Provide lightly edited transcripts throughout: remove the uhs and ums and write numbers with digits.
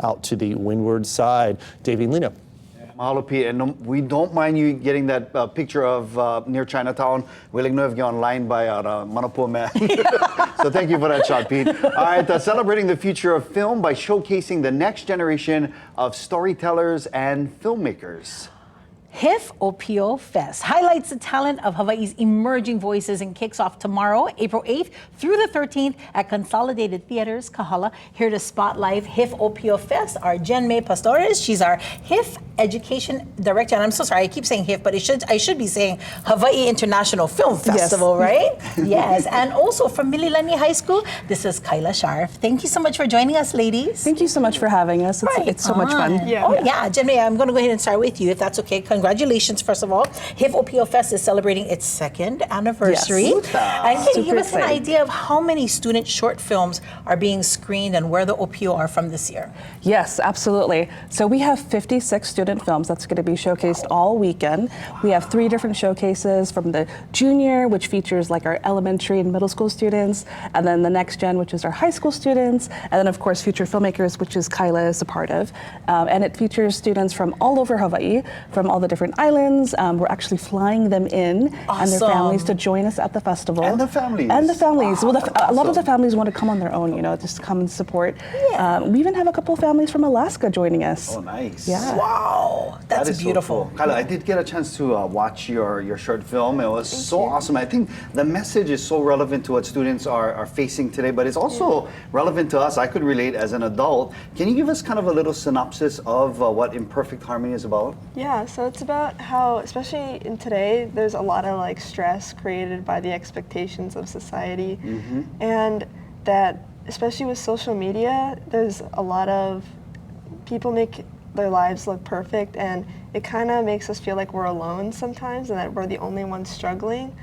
out to the windward side. Davey and Lena. Mahalo, Pete. And we don't mind you getting that picture of near Chinatown. Willing to have you online by Manapur man. So thank you for that shot, Pete. All right, celebrating the future of film by showcasing the next generation of storytellers and filmmakers. HIFF ʻŌpio Fest highlights the talent of Hawaii's emerging voices and kicks off tomorrow, April 8th through the 13th at Consolidated Theaters, Kahala. Here to spotlight HIFF ʻŌpio Fest are Jenme Pastores. She's our HIFF Education Director. And I'm so sorry, I keep saying HIFF, but I should be saying Hawaii International Film Festival, right? Yes. And also from Mililani High School, this is Kyla Sharf. Thank you so much for joining us, ladies. Thank you so much for having us. It's so much fun. Yeah. Oh, yeah. Jenme, I'm going to go ahead and start with you, if that's okay. Congratulations, first of all. HIFF ʻŌpio Fest is celebrating its second anniversary. Yes. And can you give us an idea of how many student short films are being screened and where the ʻŌpio are from this year? Yes, absolutely. So we have 56 student films that's going to be showcased all weekend. We have 3 different showcases from the junior, which features like our elementary and middle school students, and then the next gen, which is our high school students, and then of course Future Filmmakers, which is Kyla is a part of. And it features students from all over Hawaii, from all the different islands. We're actually flying them in and their families to join us at the festival. And the families. And the families. Wow, well, a lot of the families want to come on their own, you know, just come and support. Yeah. We even have a couple of families from Alaska joining us. Oh, nice. Yeah. Wow. That's that is beautiful. So cool. Kyla, I did get a chance to watch your short film. It was awesome. I think the message is so relevant to what students are facing today, but it's also relevant to us. I could relate as an adult. Can you give us kind of a little synopsis of what Imperfect Harmony is about? Yeah, so it's about how, especially in today, there's a lot of like stress created by the expectations of society, and that especially with social media, there's a lot of people make their lives look perfect, and it kind of makes us feel like we're alone sometimes and that we're the only ones struggling.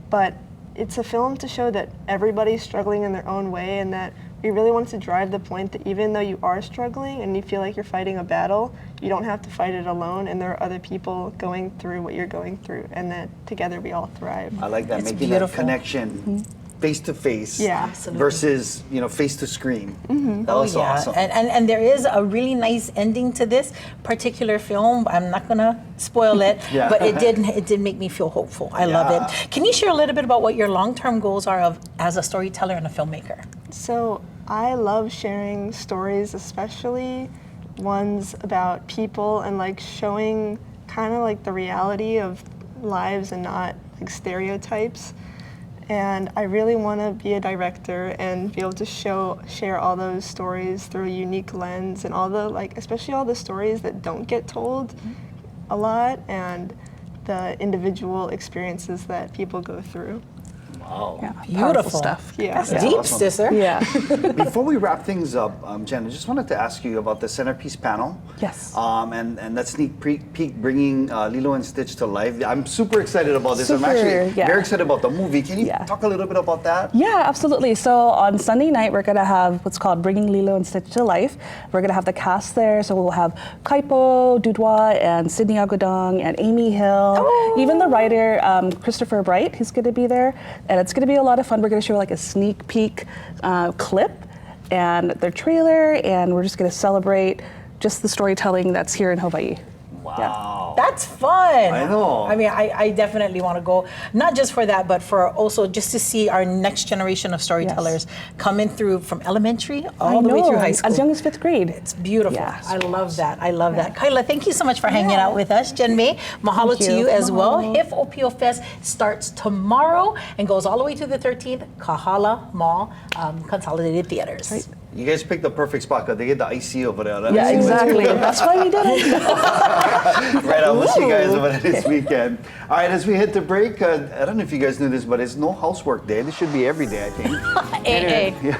But it's a film to show that everybody's struggling in their own way, and that we really want to drive the point that even though you are struggling and you feel like you're fighting a battle, you don't have to fight it alone, and there are other people going through what you're going through, and that together we all thrive. I like that, It's making beautiful. that connection. Face to face, Absolutely. versus face to screen. That was awesome. And there is a really nice ending to this particular film. I'm not gonna spoil it, but it did make me feel hopeful. I love it. Can you share a little bit about what your long-term goals are as a storyteller and a filmmaker? So I love sharing stories, especially ones about people, and like showing kind of like the reality of lives and not like stereotypes. And I really want to be a director and be able to share all those stories through a unique lens, and all the especially all the stories that don't get told a lot, and the individual experiences that people go through. Wow. Yeah, Beautiful powerful stuff. Yeah. That's deep, awesome. sister. Yeah. Before we wrap things up, Jen, I just wanted to ask you about the centerpiece panel. Yes. And that sneak peek bringing Lilo and Stitch to life. I'm super excited about this. I'm Super, actually yeah. very excited about the movie. Can you talk a little bit about that? Yeah, absolutely. So on Sunday night, we're going to have what's called Bringing Lilo and Stitch to Life. We're going to have the cast there. So we'll have Kaipo, Dudwa, and Sydney Agodong, and Amy Hill. Even the writer, Christopher Bright, he's going to be there. And it's going to be a lot of fun. We're going to show like a sneak peek clip and their trailer, and we're just going to celebrate just the storytelling that's here in Hawaii. Wow. That's fun. I know. I mean, I definitely want to go, not just for that, but for also just to see our next generation of storytellers coming through from elementary all the way through high school. As young as 5th grade. It's beautiful. Yeah. I love that. I love that. Kyla, thank you so much for hanging out with us. Jenme, mahalo to you as well. HIFF ʻŌpio Fest starts tomorrow and goes all the way to the 13th, Kahala Mall, Consolidated Theaters. Right. You guys picked the perfect spot because they get the IC over there. That Yeah, makes it exactly. That's why we did it. Right, I'll see you guys over there this weekend. All right, as we hit the break, I don't know if you guys knew this, but it's no housework day. This should be every day, I think. AA.